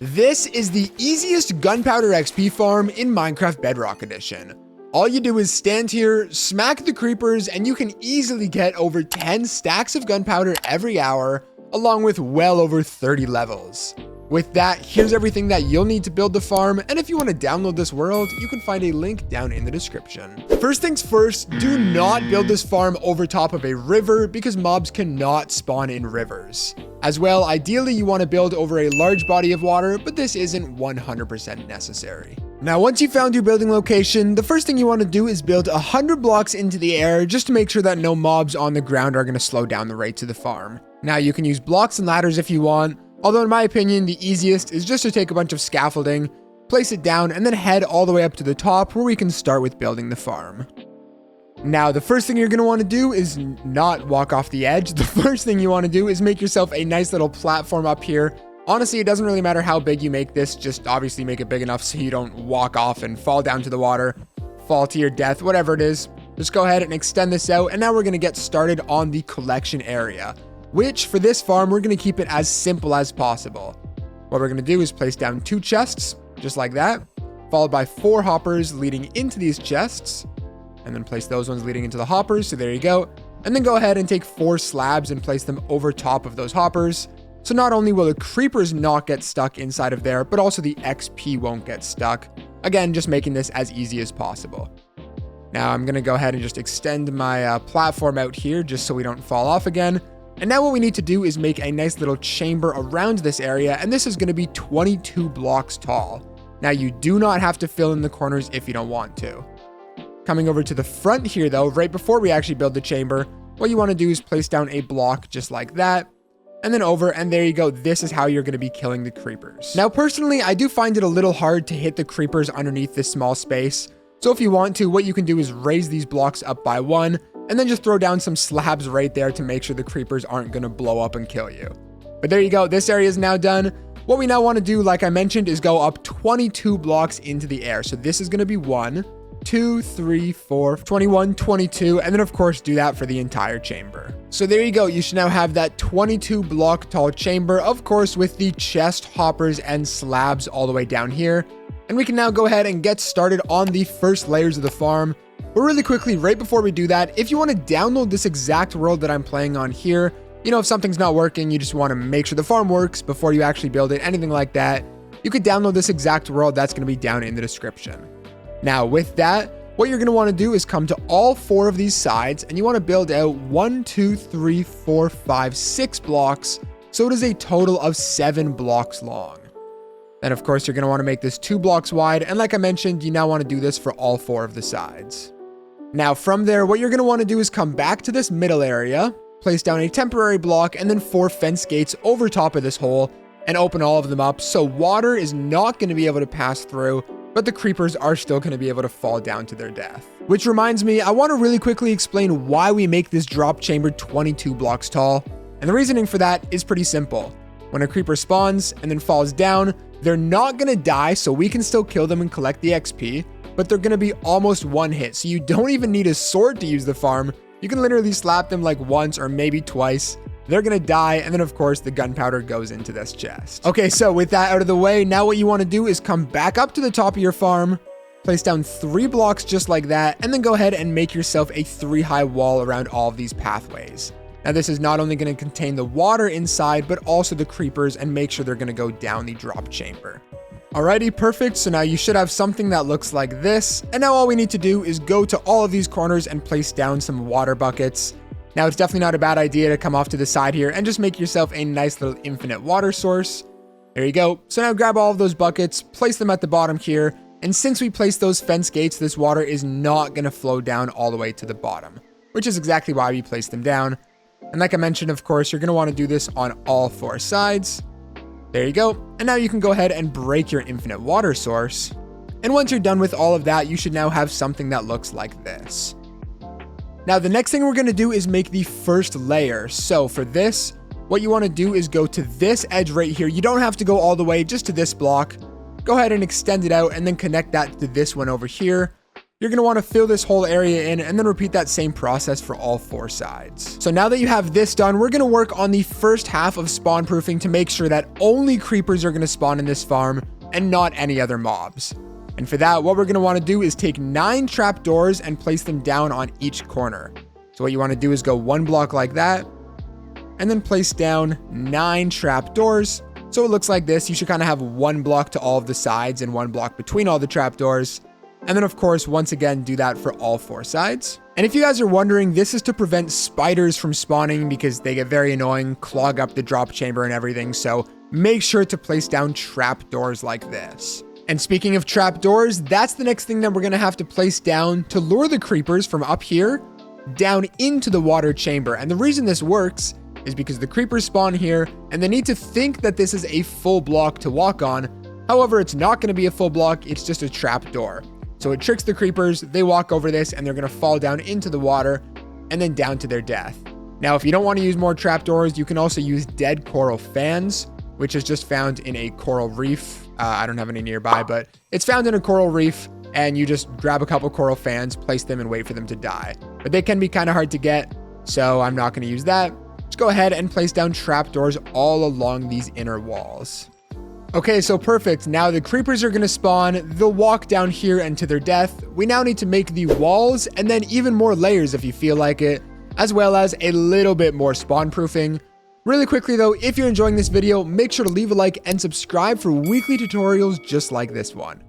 This is the easiest gunpowder XP farm in Minecraft Bedrock Edition. All you do is stand here, smack the creepers, and you can easily get over 10 stacks of gunpowder every hour, along with well over 30 levels. With that, here's everything that you'll need to build the farm, and if you want to download this world, you can find a link down in the description. First things first, do not build this farm over top of a river because mobs cannot spawn in rivers. As well, ideally you want to build over a large body of water, but this isn't 100% necessary. Now, once you've found your building location, the first thing you want to do is build 100 blocks into the air just to make sure that no mobs on the ground are going to slow down the rate to the farm. Now, you can use blocks and ladders if you want, although in my opinion, the easiest is just to take a bunch of scaffolding, place it down, and then head all the way up to the top where we can start with building the farm. Now, the first thing you're going to want to do is not walk off the edge. The first thing you want to do is make yourself a nice little platform up here. Honestly, it doesn't really matter how big you make this, just obviously make it big enough so you don't walk off and fall down to the water, fall to your death, whatever it is. Just go ahead and extend this out, and now we're going to get started on the collection area, which for this farm, we're going to keep it as simple as possible. What we're going to do is place down 2 chests, just like that, followed by 4 hoppers leading into these chests, and then place those ones leading into the hoppers, so there you go. And then go ahead and take 4 slabs and place them over top of those hoppers. So not only will the creepers not get stuck inside of there, but also the XP won't get stuck. Again, just making this as easy as possible. Now I'm going to go ahead and just extend my platform out here just so we don't fall off again. And now what we need to do is make a nice little chamber around this area, and this is going to be 22 blocks tall. Now you do not have to fill in the corners if you don't want to. Coming over to the front here though, right before we actually build the chamber, what you want to do is place down a block just like that, and then over, and there you go. This is how you're going to be killing the creepers. Now personally, I do find it a little hard to hit the creepers underneath this small space. So if you want to, what you can do is raise these blocks up by 1, and then just throw down some slabs right there to make sure the creepers aren't going to blow up and kill you. But there you go. This area is now done. What we now want to do, like I mentioned, is go up 22 blocks into the air. So this is going to be 1, 2, 3, 4, 21, 22, and then of course do that for the entire chamber. So there you go. You should now have that 22 block tall chamber, of course, with the chest, hoppers, and slabs all the way down here. And we can now go ahead and get started on the first layers of the farm. But really quickly, right before we do that, if you want to download this exact world that I'm playing on here, you know, if something's not working, you just want to make sure the farm works before you actually build it, anything like that, you could download this exact world. That's going to be down in the description. Now with that, what you're going to want to do is come to all 4 of these sides, and you want to build out 1, 2, 3, 4, 5, 6 blocks. So it is a total of 7 blocks long. Then of course, you're going to want to make this 2 blocks wide. And like I mentioned, you now want to do this for all 4 of the sides. Now from there, what you're going to want to do is come back to this middle area, place down a temporary block, and then 4 fence gates over top of this hole, and open all of them up. So water is not going to be able to pass through, but the creepers are still going to be able to fall down to their death. Which reminds me, I want to really quickly explain why we make this drop chamber 22 blocks tall. And the reasoning for that is pretty simple. When a creeper spawns and then falls down, they're not going to die, so we can still kill them and collect the XP, but they're going to be almost one hit. So you don't even need a sword to use the farm. You can literally slap them like once or maybe twice. They're going to die, and then of course the gunpowder goes into this chest. Okay, so with that out of the way, now what you want to do is come back up to the top of your farm, place down 3 blocks just like that, and then go ahead and make yourself a 3-high wall around all of these pathways. Now this is not only going to contain the water inside, but also the creepers, and make sure they're going to go down the drop chamber. Alrighty, perfect. So now you should have something that looks like this. And now all we need to do is go to all of these corners and place down some water buckets. Now it's definitely not a bad idea to come off to the side here and just make yourself a nice little infinite water source. There you go. So now grab all of those buckets, place them at the bottom here. And since we placed those fence gates, this water is not going to flow down all the way to the bottom, which is exactly why we placed them down. And like I mentioned, of course, you're going to want to do this on all 4 sides. There you go. And now you can go ahead and break your infinite water source. And once you're done with all of that, you should now have something that looks like this. Now, the next thing we're going to do is make the first layer. So for this, what you want to do is go to this edge right here. You don't have to go all the way, just to this block. Go ahead and extend it out and then connect that to this one over here. you're going to want to fill this whole area in and then repeat that same process for all 4 sides. So now that you have this done, we're going to work on the first half of spawn proofing to make sure that only creepers are going to spawn in this farm and not any other mobs. And for that, what we're going to want to do is take 9 trapdoors and place them down on each corner. So what you want to do is go 1 block like that, and then place down 9 trapdoors. So it looks like this. You should kind of have 1 block to all of the sides and 1 block between all the trapdoors. And then of course, once again, do that for all 4 sides. And if you guys are wondering, this is to prevent spiders from spawning because they get very annoying, clog up the drop chamber and everything. So make sure to place down trapdoors like this. And speaking of trapdoors, that's the next thing that we're going to have to place down to lure the creepers from up here down into the water chamber. And the reason this works is because the creepers spawn here and they need to think that this is a full block to walk on. However, it's not going to be a full block. It's just a trapdoor. So it tricks the creepers. They walk over this and they're going to fall down into the water and then down to their death. Now, if you don't want to use more trapdoors, you can also use dead coral fans, which is just found in a coral reef. I don't have any nearby, but it's found in a coral reef, and you just grab a couple coral fans, place them, and wait for them to die. But they can be kind of hard to get, so I'm not going to use that. Just go ahead and place down trapdoors all along these inner walls. Okay, so perfect. Now the creepers are going to spawn. They'll walk down here and to their death. We now need to make the walls and then even more layers if you feel like it, as well as a little bit more spawn proofing. Really quickly though, if you're enjoying this video, make sure to leave a like and subscribe for weekly tutorials just like this one.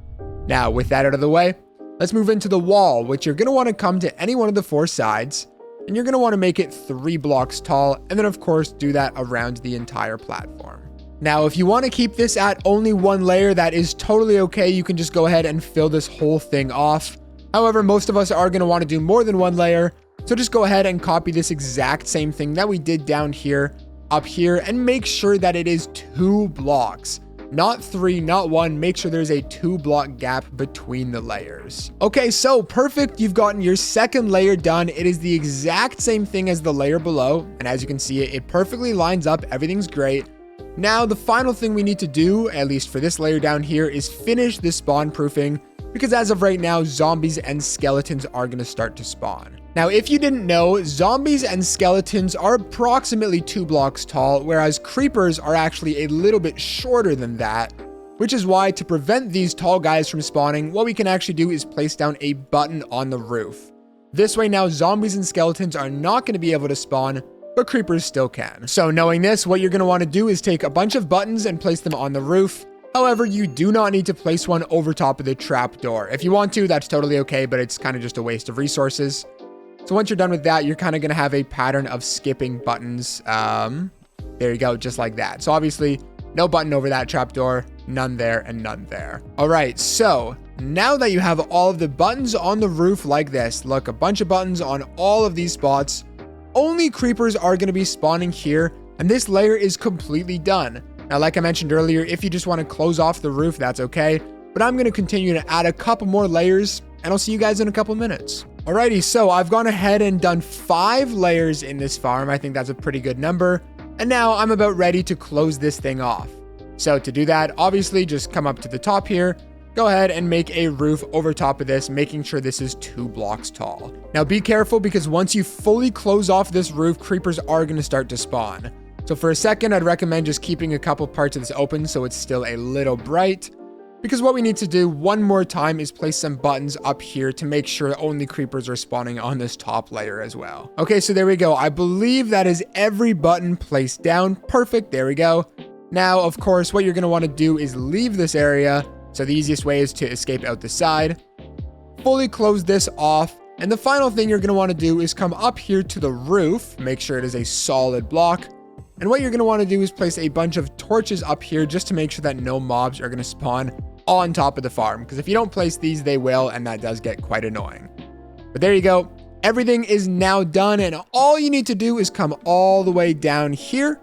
Now, with that out of the way, let's move into the wall, which you're going to want to come to any one of the 4 sides, and you're going to want to make it 3 blocks tall, and then of course do that around the entire platform. Now, if you want to keep this at only 1 layer, that is totally okay. You can just go ahead and fill this whole thing off. However, most of us are going to want to do more than 1 layer, so just go ahead and copy this exact same thing that we did down here, up here, and make sure that it is 2 blocks, not 3, not 1. Make sure there's a 2 block gap between the layers. Okay, so perfect. You've gotten your second layer done. It is the exact same thing as the layer below, and as you can see, it perfectly lines up. Everything's great. Now, the final thing we need to do, at least for this layer down here, is finish the spawn proofing, because as of right now, zombies and skeletons are going to start to spawn. Now, if you didn't know, zombies and skeletons are approximately 2 blocks tall, whereas creepers are actually a little bit shorter than that, which is why to prevent these tall guys from spawning, what we can actually do is place down a button on the roof. This way now, zombies and skeletons are not going to be able to spawn, but creepers still can. So knowing this, what you're going to want to do is take a bunch of buttons and place them on the roof. However, you do not need to place one over top of the trapdoor. If you want to, that's totally okay, but it's kind of just a waste of resources. So once you're done with that, you're kind of going to have a pattern of skipping buttons. There you go, just like that. So obviously, no button over that trapdoor, none there, and none there. All right, so now that you have all of the buttons on the roof like this, look, a bunch of buttons on all of these spots, only creepers are going to be spawning here, and this layer is completely done. Now, like I mentioned earlier, if you just want to close off the roof, that's okay. But I'm going to continue to add a couple more layers, and I'll see you guys in a couple minutes. Alrighty, so I've gone ahead and done 5 layers in this farm. I think that's a pretty good number. And now I'm about ready to close this thing off. So to do that, obviously just come up to the top here, go ahead and make a roof over top of this, making sure this is 2 blocks tall. Now be careful, because once you fully close off this roof, creepers are going to start to spawn. So for a second, I'd recommend just keeping a couple parts of this open so it's still a little bright. Because what we need to do one more time is place some buttons up here to make sure only creepers are spawning on this top layer as well. Okay, so there we go. I believe that is every button placed down. Perfect, there we go. Now, of course, what you're going to want to do is leave this area. So the easiest way is to escape out the side. Fully close this off. And the final thing you're going to want to do is come up here to the roof. Make sure it is a solid block. And what you're going to want to do is place a bunch of torches up here just to make sure that no mobs are going to spawn on top of the farm, because if you don't place these, they will, and that does get quite annoying. But there you go. Everything is now done, and all you need to do is come all the way down here.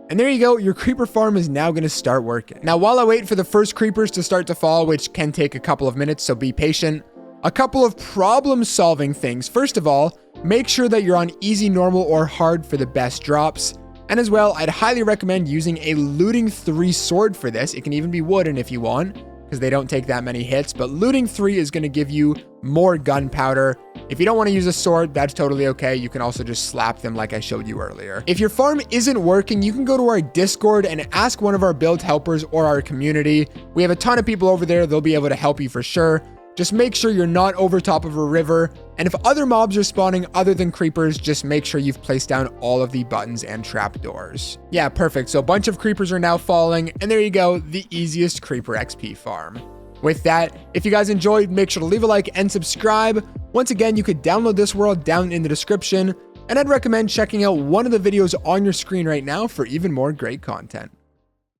And there you go. Your creeper farm is now going to start working. Now, while I wait for the first creepers to start to fall, which can take a couple of minutes, so be patient, a couple of problem-solving things. First of all, make sure that you're on easy, normal, or hard for the best drops. And as well, I'd highly recommend using a looting 3 sword for this. It can even be wooden if you want. because they don't take that many hits, but looting 3 is going to give you more gunpowder. If you don't want to use a sword, that's totally okay. You can also just slap them like I showed you earlier. If your farm isn't working, you can go to our Discord and ask one of our build helpers or our community. We have a ton of people over there. They'll be able to help you for sure. Just make sure you're not over top of a river. And if other mobs are spawning other than creepers, just make sure you've placed down all of the buttons and trapdoors. Yeah, perfect. So a bunch of creepers are now falling. And there you go, the easiest creeper XP farm. With that, if you guys enjoyed, make sure to leave a like and subscribe. Once again, you could download this world down in the description. And I'd recommend checking out one of the videos on your screen right now for even more great content.